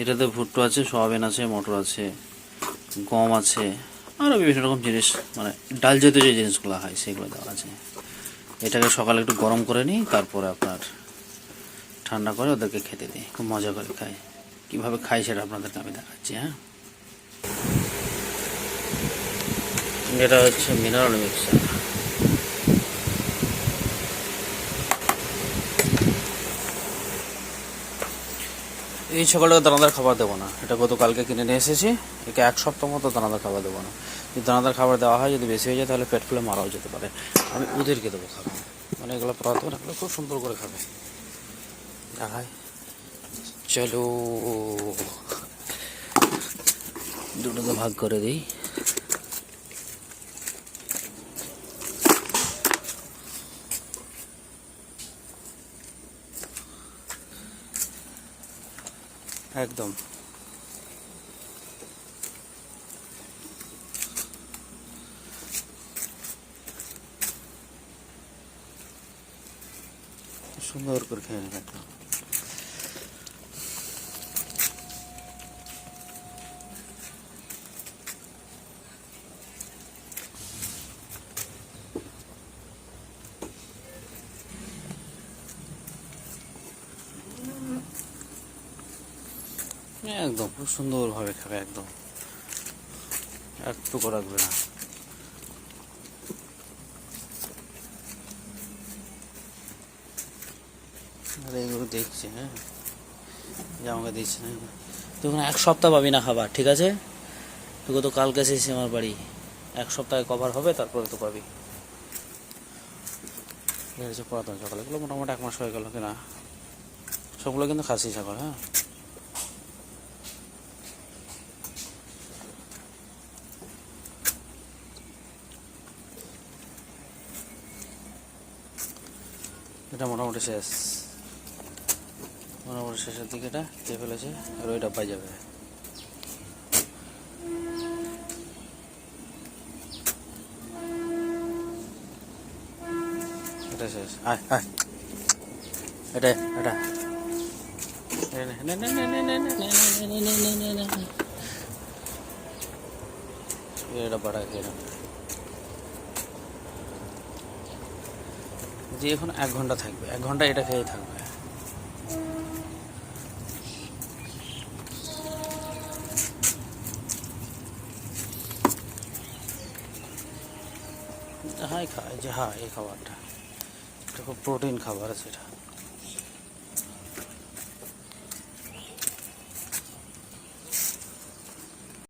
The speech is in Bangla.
এটাতে ভুট্টো আছে, সয়াবিন আছে, মটর আছে, গম আছে, আরও বিভিন্ন রকম জিনিস, মানে ডাল জাতীয় যে জিনিসগুলো হয় সেগুলো দেওয়া আছে। এটাকে সকালে একটু গরম করে নিই, তারপরে আপনার ঠান্ডা করে ওদেরকে খেতে দিই, খুব মজা করে খাই। কীভাবে খাই সেটা আপনাদেরকে আমি দেখাচ্ছি। হ্যাঁ, এটা হচ্ছে মিনারেল মিক্সার। এই সকালে দানাদার খাবার দেবো না, এটা গতকালকে কিনে নিয়ে এসেছি। একে 1 সপ্তাহ মতো দানাদার খাবার দেবো না। যদি দানাদার খাবার দেওয়া হয়, যদি বেশি হয়ে যায় তাহলে পেট ফুলে মারাও যেতে পারে। আমি ওদেরকে দেবো খাবার, মানে এগুলো পুরাতন, এগুলো খুব সুন্দর করে খাবে। দেখায়, চলো দুটোকে ভাগ করে দিই। একদম সুন্দর করে খেয়ে নেবে একদম। একদম খুব সুন্দরভাবে খাবে, একদম একটুকু রাখবে না। আরে এগুলো দেখছি, হ্যাঁ, যে আমাকে দিচ্ছে না। তুই 1 সপ্তাহ পাবি না খাবার, ঠিক আছে? তোকে তো কালকে এসেছি আমার বাড়ি, 1 সপ্তাহে কভার হবে, তারপরে তো পাবি। হচ্ছে পুরাতন ছাগল, এগুলো মোটামুটি 1 মাস হয়ে গেল কিনা। সবগুলো কিন্তু খাসি ছাগল। হ্যাঁ, এটা মোটামুটি শেষ, মোটামুটি শেষের দিকে এটা খেয়ে ফেলেছে, আর ওইটা পাই যাবে। এটা শেষ। আয় আয়, এটা এটা এটা বাড়া খেয়ে নেবে। যে এখন 1 ঘন্টা থাকবে, 1 ঘন্টা এটা খেয়ে থাকবে। হাই খায় যে, হ্যাঁ, এই খাবারটা এটা খুব প্রোটিন খাবার আছে এটা।